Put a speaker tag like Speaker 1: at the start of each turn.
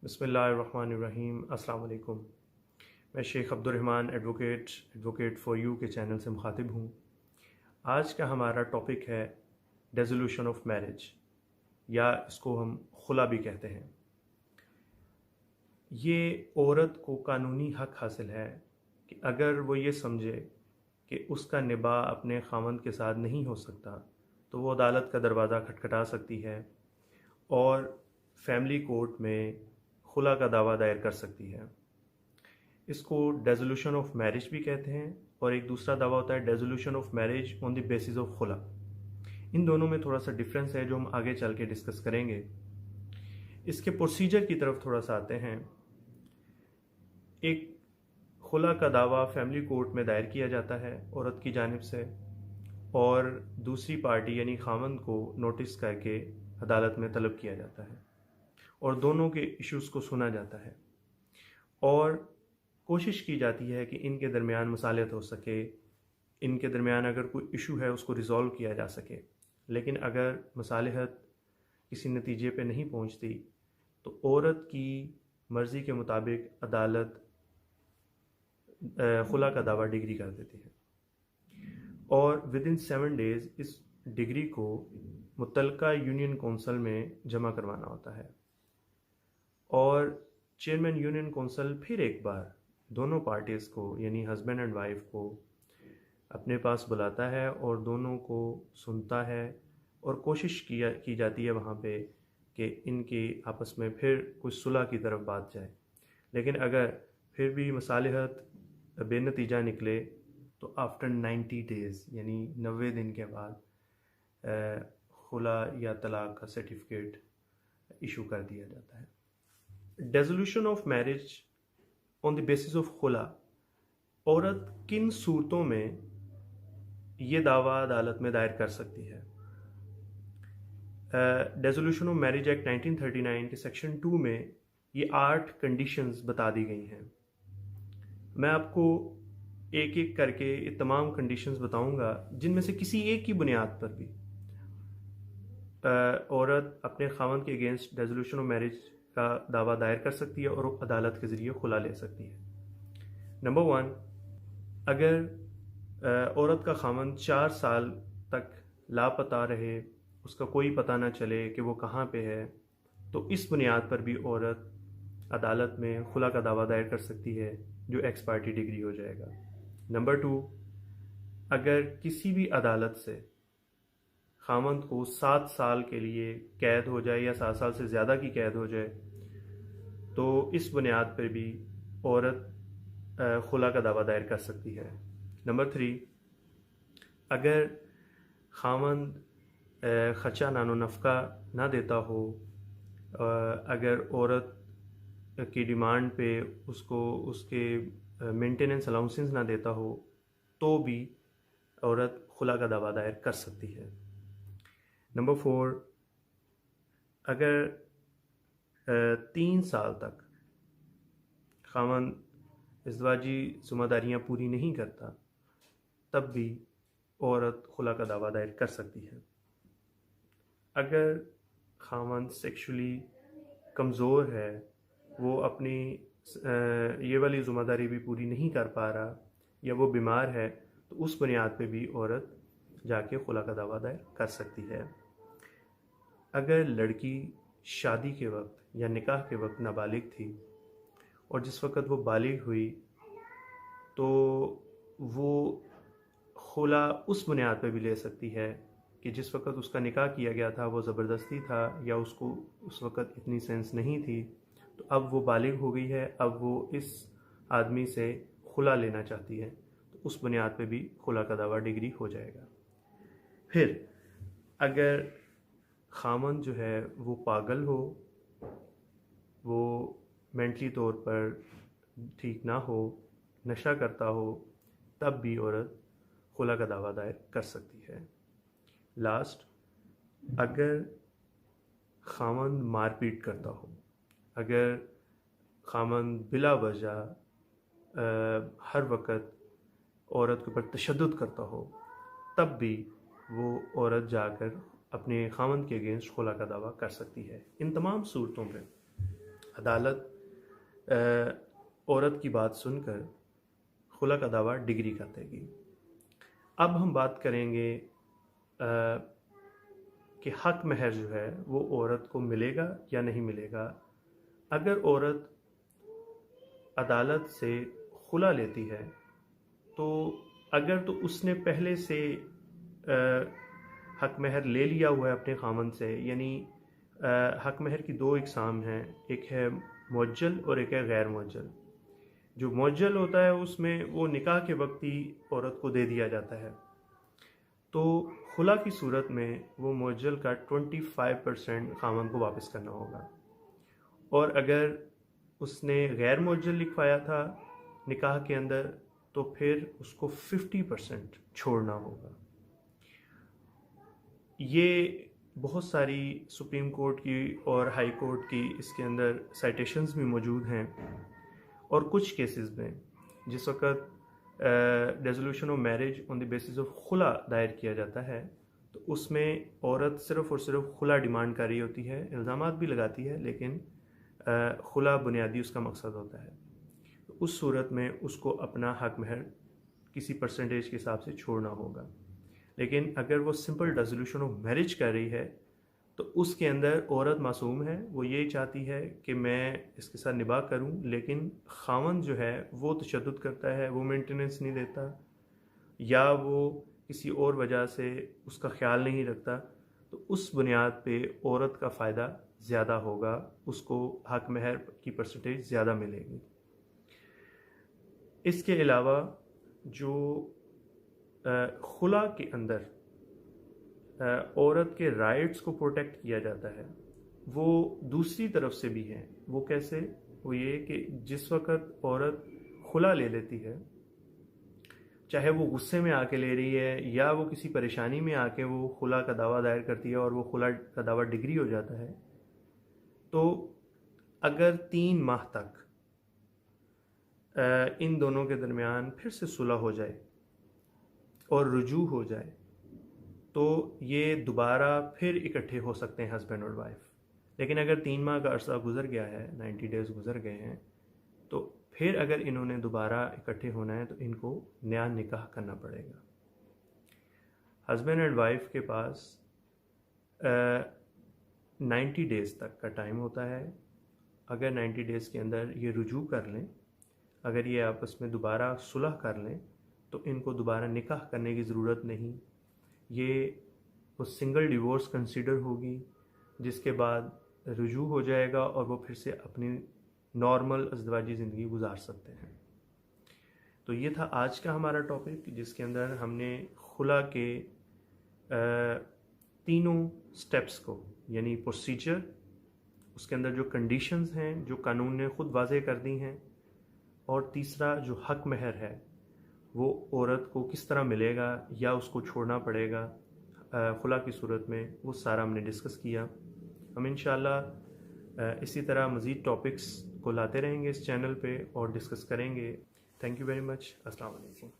Speaker 1: बिस्मिल्लाहिर्रहमानिर्रहीम। अस्सलाम वालेकुम। मैं Sheikh Abdurrahman advocate for you के चैनल से मुखातिब हूँ। आज का हमारा टॉपिक है डिसोल्यूशन ऑफ मैरिज, या इसको हम खुला भी कहते हैं। ये औरत को कानूनी हक हासिल है कि अगर वो ये समझे कि उसका निबाह अपने खामंद के साथ नहीं हो सकता तो वो अदालत का दरवाज़ा खटखटा सकती है और फैमिली कोर्ट में खुला का दावा दायर कर सकती है। इसको डिसोल्यूशन ऑफ मैरिज भी कहते हैं और एक दूसरा दावा होता है dissolution of marriage on the basis of खुला। इन दोनों में थोड़ा सा डिफरेंस है जो हम आगे चल के डिस्कस करेंगे। इसके प्रोसीजर की तरफ थोड़ा सा आते हैं। एक खुला का दावा फैमिली कोर्ट में दायर किया जाता है औरत की जानिब से, और दूसरी पार्टी यानी खामंद को नोटिस करके अदालत में तलब किया जाता है और दोनों के इश्यूज़ को सुना जाता है और कोशिश की जाती है कि इनके दरमियान मसालहत हो सके, इनके दरमियान अगर कोई इशू है उसको रिज़ॉल्व किया जा सके। लेकिन अगर मसालहत किसी नतीजे पे नहीं पहुंचती तो औरत की मर्ज़ी के मुताबिक अदालत खुला का दावा डिग्री कर देती है और विद इन 7 डेज़ इस डिग्री को मुतलका यूनियन कौंसल में जमा करवाना होता है और चेयरमैन यूनियन कौंसल फिर एक बार दोनों पार्टीज़ को यानी हस्बैंड एंड वाइफ को अपने पास बुलाता है और दोनों को सुनता है और कोशिश की जाती है वहाँ पे कि इनके आपस में फिर कुछ सुलह की तरफ बात जाए। लेकिन अगर फिर भी मसालहत बेनतीजा निकले तो आफ्टर 90 डेज़ यानी 90 दिन के बाद खुला या तलाक का सर्टिफिकेट इशू कर दिया जाता है। Dissolution of marriage on the basis of खुला, औरत किन सूरतों में ये दावा अदालत में दायर कर सकती है। डिसोल्यूशन ऑफ मैरिज एक्ट 1939 के सेक्शन 2 में ये 8 कंडीशंस बता दी गई हैं। मैं आपको एक एक करके ये तमाम कंडीशंस बताऊंगा जिनमें से किसी एक की बुनियाद पर भी औरत अपने खामंद के अगेंस्ट डिसोल्यूशन ऑफ मैरिज का दावा दायर कर सकती है और अदालत के ज़रिए खुला ले सकती है। नंबर 1, अगर औरत का खामंद 4 साल तक लापता रहे, उसका कोई पता ना चले कि वो कहाँ पे है, तो इस बुनियाद पर भी औरत अदालत में खुला का दावा दायर कर सकती है जो एक्स पार्टी डिग्री हो जाएगा। नंबर 2, अगर किसी भी अदालत से खामंद को 7 साल के लिए कैद हो जाए या 7 साल से ज़्यादा की कैद हो जाए तो इस बुनियाद पर भी औरत खुला का दावा दायर कर सकती है। नंबर 3, अगर खामंद खर्चा नानो नफ़का ना देता हो, अगर औरत की डिमांड पे उसको उसके मेंटेनेंस अलाउंसेस ना देता हो तो भी औरत खुला का दावा दायर कर सकती है। नंबर 4, अगर 3 साल तक खामंद इज़्वाजी ज़िम्मेदारियाँ पूरी नहीं करता तब भी औरत खुला का दावा दायर कर सकती है। अगर खामंद सेक्सुअली कमज़ोर है, वो अपनी ये वाली ज़िम्मेदारी भी पूरी नहीं कर पा रहा या वो बीमार है, तो उस बुनियाद पे भी औरत जाके खुला का दावा दायर कर सकती है। अगर लड़की शादी के वक्त या निकाह के वक्त नाबालिग थी और जिस वक्त वो बालिग हुई तो वो खुला उस बुनियाद पर भी ले सकती है कि जिस वक्त उसका निकाह किया गया था वो ज़बरदस्ती था या उसको उस वक्त इतनी सेंस नहीं थी, तो अब वो बालिग हो गई है, अब वो इस आदमी से खुला लेना चाहती है, तो उस बुनियाद पे भी खुला का दावा डिग्री हो जाएगा। फिर अगर खामंद जो है वो पागल हो, वो मेंटली तौर पर ठीक ना हो, नशा करता हो, तब भी औरत खुला का दावा दायर कर सकती है। लास्ट, अगर खामंद मारपीट करता हो, अगर खामंद बिला वजह हर वक्त औरत के ऊपर तशद्दुद करता हो, तब भी वो औरत जाकर अपने खामंद के अगेंस्ट खुला का दावा कर सकती है। इन तमाम सूरतों में अदालत औरत की बात सुनकर खुला का दावा डिग्री कर देगी। अब हम बात करेंगे कि हक महर जो है वो औरत को मिलेगा या नहीं मिलेगा। अगर औरत अदालत से खुला लेती है तो अगर तो उसने पहले से हक महर ले लिया हुआ है अपने खामन से, यानी हक महर की दो इकसाम हैं, एक है मुअज्जल और एक है गैर मुअज्जल। जो मुअज्जल होता है उसमें वो निकाह के वक्त ही औरत को दे दिया जाता है, तो खुला की सूरत में वो मुअज्जल का 25% खामन को वापस करना होगा। और अगर उसने गैर मुअज्जल लिखवाया था निकाह के अंदर तो फिर उसको 50% छोड़ना होगा। ये बहुत सारी सुप्रीम कोर्ट की और हाई कोर्ट की इसके अंदर साइटेशंस भी मौजूद हैं। और कुछ केसेस में जिस वक्त resolution of marriage on the basis of खुला दायर किया जाता है तो उसमें औरत सिर्फ़ और सिर्फ खुला डिमांड कर रही होती है, इल्ज़ामात भी लगाती है, लेकिन खुला बुनियादी उसका मकसद होता है। तो उस सूरत में उसको अपना हक महर किसी परसेंटेज के हिसाब से छोड़ना होगा। लेकिन अगर वो सिंपल रेजोल्यूशन ऑफ मैरिज कर रही है तो उसके अंदर औरत मासूम है, वो यही चाहती है कि मैं इसके साथ निबाह करूं, लेकिन खावंद जो है वो तशद्दुद करता है, वो मेंटेनेंस नहीं देता या वो किसी और वजह से उसका ख्याल नहीं रखता, तो उस बुनियाद पे औरत का फ़ायदा ज़्यादा होगा, उसको हक महर की परसेंटेज ज़्यादा मिलेगी। इसके अलावा जो खुला के अंदर औरत के राइट्स को प्रोटेक्ट किया जाता है वो दूसरी तरफ से भी है। वो कैसे? वो ये कि जिस वक़्त औरत खुला ले लेती है, चाहे वो गुस्से में आके ले रही है या वो किसी परेशानी में आके वो खुला का दावा दायर करती है और वो खुला का दावा डिग्री हो जाता है, तो अगर 3 माह तक इन दोनों के दरमियान फिर से सुलह हो जाए और रुजू हो जाए तो ये दोबारा फिर इकट्ठे हो सकते हैं हस्बैंड और वाइफ। लेकिन अगर 3 माह का अरसा गुजर गया है, 90 डेज़ गुजर गए हैं, तो फिर अगर इन्होंने दोबारा इकट्ठे होना है तो इनको नया निकाह करना पड़ेगा। हस्बैंड एंड वाइफ के पास 90 डेज़ तक का टाइम होता है। अगर 90 डेज़ के अंदर ये रुजू कर लें, अगर ये आपस में दोबारा सुलह कर लें तो इनको दोबारा निकाह करने की ज़रूरत नहीं। ये वो सिंगल डिवोर्स कंसिडर होगी, जिसके बाद रुजू हो जाएगा और वो फिर से अपनी नॉर्मल अज़दवाजी ज़िंदगी गुजार सकते हैं। तो ये था आज का हमारा टॉपिक, जिसके अंदर हमने खुला के तीनों स्टेप्स को, यानी प्रोसीजर, उसके अंदर जो कंडीशंस हैं जो कानून ने ख़ुद वाज़े कर दी हैं, और तीसरा जो हक महर है वो औरत को किस तरह मिलेगा या उसको छोड़ना पड़ेगा खुला की सूरत में, वो सारा हमने डिस्कस किया। हम इंशाल्लाह इसी तरह मज़ीद टॉपिक्स को लाते रहेंगे इस चैनल पे और डिस्कस करेंगे। Thank you very much. अस्सलाम वालेकुम।